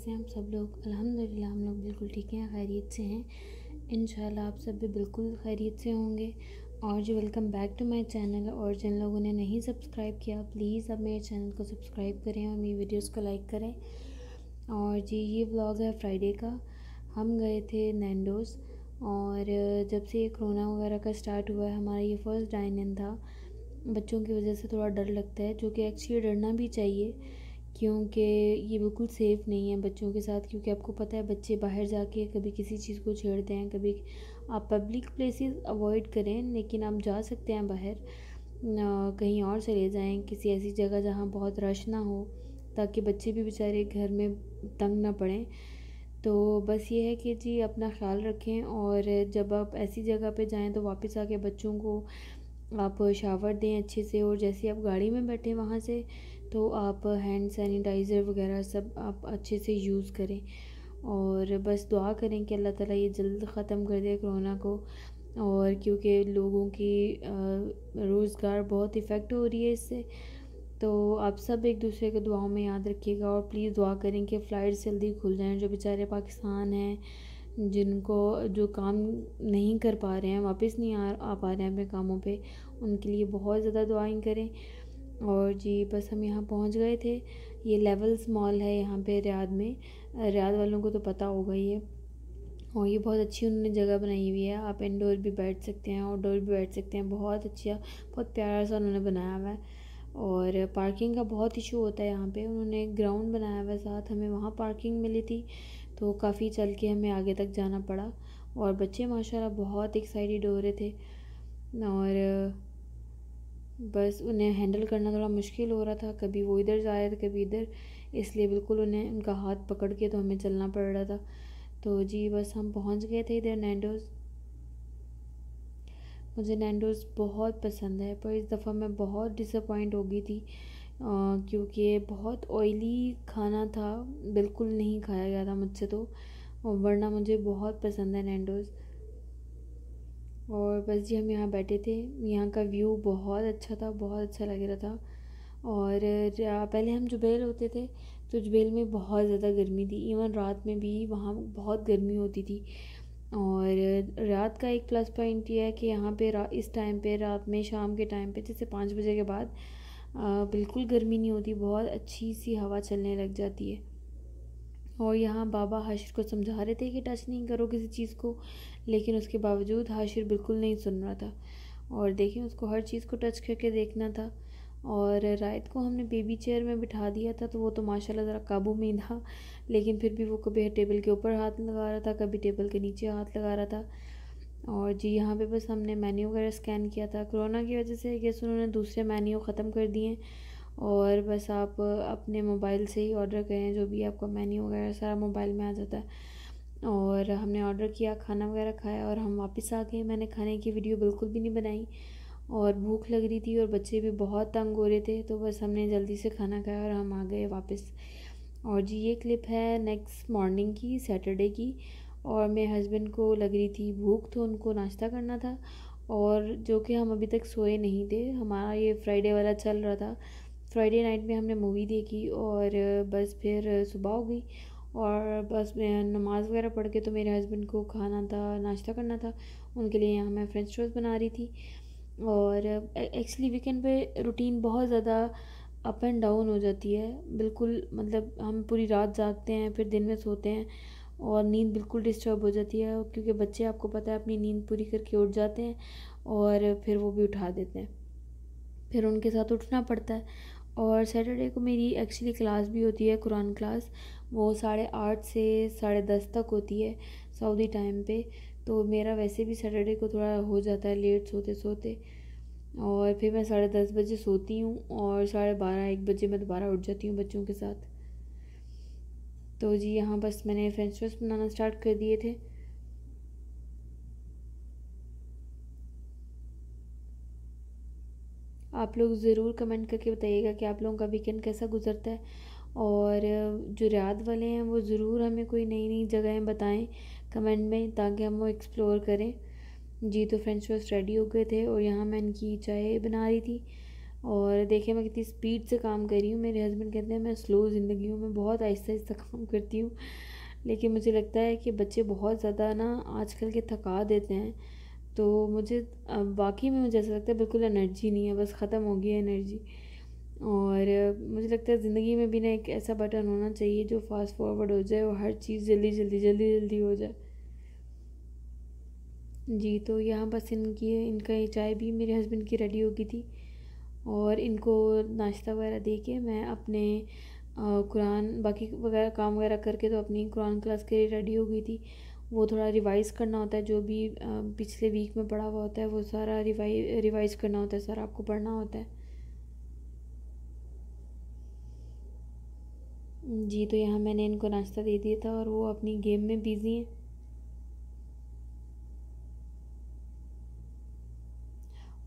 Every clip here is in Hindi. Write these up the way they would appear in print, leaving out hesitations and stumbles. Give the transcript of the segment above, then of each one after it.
कैसे हैं आप सब लोग। अल्हम्दुलिल्लाह हम लोग बिल्कुल ठीक हैं, खैरियत से हैं। इंशाल्लाह आप सब भी बिल्कुल खैरियत से होंगे। और जी welcome back to my channel. और जिन लोगों ने नहीं सब्सक्राइब किया प्लीज़ आप मेरे चैनल को सब्सक्राइब करें और मेरी वीडियोस को लाइक करें। और जी ये व्लॉग है फ्राइडे का। हम गए थे नैंडोज़ और जब से ये कोरोना वगैरह का स्टार्ट हुआ है हमारा ये फ़र्स्ट डाइन इन था। बच्चों की वजह से थोड़ा डर लगता है, जो कि एक्चुअली डरना भी चाहिए क्योंकि ये बिल्कुल सेफ़ नहीं है बच्चों के साथ। क्योंकि आपको पता है बच्चे बाहर जाके कभी किसी चीज़ को छेड़ते हैं। कभी आप पब्लिक प्लेसेस अवॉइड करें, लेकिन आप जा सकते हैं बाहर कहीं और चले जाएं, किसी ऐसी जगह जहाँ बहुत रश ना हो, ताकि बच्चे भी बेचारे घर में तंग ना पड़ें। तो बस ये है कि जी अपना ख्याल रखें और जब आप ऐसी जगह पे जाएं तो वापस आके बच्चों को आप शावर दें अच्छे से। और जैसे आप गाड़ी में बैठे वहाँ से तो आप हैंड सैनिटाइज़र वगैरह सब आप अच्छे से यूज़ करें। और बस दुआ करें कि अल्लाह ताला ये जल्द ख़त्म कर दे कोरोना को। और क्योंकि लोगों की रोज़गार बहुत इफ़ेक्ट हो रही है इससे, तो आप सब एक दूसरे को दुआओं में याद रखिएगा। और प्लीज़ दुआ करें कि फ़्लाइट्स जल्दी खुल जाएं। जो बेचारे पाकिस्तान हैं, जिनको जो काम नहीं कर पा रहे हैं, वापस नहीं आ पा रहे हैं अपने कामों पे, उनके लिए बहुत ज़्यादा दुआएं करें। और जी बस हम यहाँ पहुँच गए थे। ये लेवल्स मॉल है यहाँ पे रियाद में। रियाद वालों को तो पता होगा ये। और ये बहुत अच्छी उन्होंने जगह बनाई हुई है। आप इंडोर भी बैठ सकते हैं, आउटडोर भी बैठ सकते हैं। बहुत अच्छा, बहुत प्यारा सा उन्होंने बनाया हुआ है। और पार्किंग का बहुत इशू होता है यहाँ पे। उन्होंने ग्राउंड बनाया हुआ है साथ, हमें वहाँ पार्किंग मिली थी, तो काफ़ी चल के हमें आगे तक जाना पड़ा। और बच्चे माशाल्लाह बहुत एक्साइटेड हो रहे थे। और बस उन्हें हैंडल करना थोड़ा मुश्किल हो रहा था, कभी वो इधर जा रहे थे कभी इधर, इसलिए बिल्कुल उन्हें उनका हाथ पकड़ के तो हमें चलना पड़ रहा था। तो जी बस हम पहुंच गए थे इधर नैंडोज़। मुझे नैंडोज़ बहुत पसंद है, पर इस दफ़ा मैं बहुत डिसअपॉइंट हो गई थी क्योंकि बहुत ऑयली खाना था, बिल्कुल नहीं खाया गया था मुझसे तो। वरना मुझे बहुत पसंद है नैंडोज़। और बस जी हम यहाँ बैठे थे। यहाँ का व्यू बहुत अच्छा था, बहुत अच्छा लग रहा था। और पहले हम जुबैल होते थे तो जुबैल में बहुत ज़्यादा गर्मी थी, इवन रात में भी वहाँ बहुत गर्मी होती थी। और रात का एक प्लस पॉइंट ये है कि यहाँ पे इस टाइम पे रात में शाम के टाइम पे जैसे 5 बजे के बाद बिल्कुल गर्मी नहीं होती, बहुत अच्छी सी हवा चलने लग जाती है। और यहाँ बाबा हाशिर को समझा रहे थे कि टच नहीं करो किसी चीज़ को, लेकिन उसके बावजूद हाशिर बिल्कुल नहीं सुन रहा था। और देखें उसको हर चीज़ को टच करके देखना था। और रायत को हमने बेबी चेयर में बिठा दिया था, तो वो तो माशाल्लाह ज़रा काबू में ही था, लेकिन फिर भी वो कभी टेबल के ऊपर हाथ लगा रहा था, कभी टेबल के नीचे हाथ लगा रहा था। और जी यहाँ पे बस हमने मेन्यू वगैरह स्कैन किया था। कोरोना की वजह से गेस उन्होंने दूसरे मेन्यू ख़त्म कर दिए, और बस आप अपने मोबाइल से ही ऑर्डर करें, जो भी आपका मेन्यू वगैरह सारा मोबाइल में आ जाता है। और हमने ऑर्डर किया, खाना वगैरह खाया और हम वापस आ गए। मैंने खाने की वीडियो बिल्कुल भी नहीं बनाई, और भूख लग रही थी और बच्चे भी बहुत तंग हो रहे थे, तो बस हमने जल्दी से खाना खाया और हम आ गए वापस। और जी ये क्लिप है नेक्स्ट मॉर्निंग की, सैटरडे की। और मेरे हस्बैंड को लग रही थी भूख, तो उनको नाश्ता करना था, और जो कि हम अभी तक सोए नहीं थे। हमारा ये फ्राइडे वाला चल रहा था। फ्राइडे नाइट में हमने मूवी देखी और बस फिर सुबह हो गई। और बस मैं नमाज़ वगैरह पढ़ के, तो मेरे हस्बैंड को खाना था, नाश्ता करना था, उनके लिए यहाँ मैं फ्रेंच टोस्ट बना रही थी। और एक्चुअली वीकेंड पे रूटीन बहुत ज़्यादा अप एंड डाउन हो जाती है। बिल्कुल मतलब हम पूरी रात जागते हैं, फिर दिन में सोते हैं, और नींद बिल्कुल डिस्टर्ब हो जाती है, क्योंकि बच्चे आपको पता है अपनी नींद पूरी करके उठ जाते हैं और फिर वो भी उठा देते हैं, फिर उनके साथ उठना पड़ता है। और सैटरडे को मेरी एक्चुअली क्लास भी होती है, कुरान क्लास। वो 8:30 से 10:30 तक होती है सऊदी टाइम पे। तो मेरा वैसे भी सैटरडे को थोड़ा हो जाता है लेट सोते सोते, और फिर मैं 10:30 बजे सोती हूँ और 12:30-1 बजे मैं दोबारा उठ जाती हूँ बच्चों के साथ। तो जी यहाँ बस मैंने फ्रेंच टोस्ट बनाना स्टार्ट कर दिए थे। आप लोग ज़रूर कमेंट करके बताइएगा कि आप लोगों का वीकेंड कैसा गुजरता है। और जो रियाद वाले हैं वो ज़रूर हमें कोई नई नई जगहें बताएं कमेंट में, ताकि हम वो एक्सप्लोर करें। जी तो फ्रेंच टोस्ट रेडी हो गए थे, और यहाँ मैं इनकी चाय बना रही थी। और देखिए मैं कितनी स्पीड से काम कर रही हूँ। मेरे हस्बैंड कहते हैं मैं स्लो ज़िंदगी हूँ, मैं बहुत आहिस्ता आहिस्ता काम करती हूँ। लेकिन मुझे लगता है कि बच्चे बहुत ज़्यादा ना आजकल के थका देते हैं। तो मुझे वाक़ई में मुझे ऐसा लगता है बिल्कुल एनर्जी नहीं है, बस ख़त्म हो गई है एनर्जी। और मुझे लगता है ज़िंदगी में भी ना एक ऐसा बटन होना चाहिए जो फ़ास्ट फॉरवर्ड हो जाए और हर चीज़ जल्दी जल्दी जल्दी जल्दी हो जाए। जी, तो यहाँ बस इनका ये चाय भी मेरे हस्बैंड की रेडी हो गई थी और इनको नाश्ता वगैरह दे के मैं अपने कुरान बाकी वगैरह काम वगैरह करके तो अपनी कुरान क्लास के लिए रेडी हो गई थी। वो थोड़ा रिवाइज़ करना होता है, जो भी पिछले वीक में पढ़ा हुआ होता है वो सारा रिवाइज़ करना होता है, सारा आपको पढ़ना होता है। जी, तो यहाँ मैंने इनको नाश्ता दे दिया था और वो अपनी गेम में बिज़ी हैं।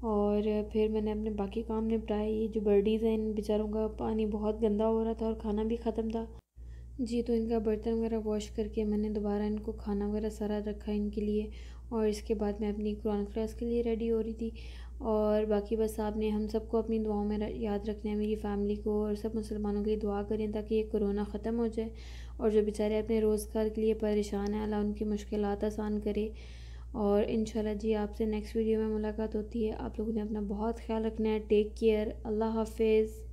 और फिर मैंने अपने बाकी काम निपटाए। ये जो बर्डीज़ हैं इन बेचारों का पानी बहुत गंदा हो रहा था और खाना भी ख़त्म था। जी, तो इनका बर्तन वगैरह वॉश करके मैंने दोबारा इनको खाना वगैरह सारा रखा इनके लिए और इसके बाद मैं अपनी कुरान क्लास के लिए रेडी हो रही थी। और बाकी बस आपने हम सबको अपनी दुआओं में याद रखना है, मेरी फ़ैमिली को और सब मुसलमानों के लिए दुआ करें ताकि ये कोरोना ख़त्म हो जाए और जो बेचारे अपने रोज़गार के लिए परेशान हैं अल्लाह उनकी मुश्किलात आसान करे। और इंशाल्लाह जी आपसे नेक्स्ट वीडियो में मुलाकात होती है। आप लोगों ने अपना बहुत ख्याल रखना है। Take care. अल्लाह हाफ़िज़।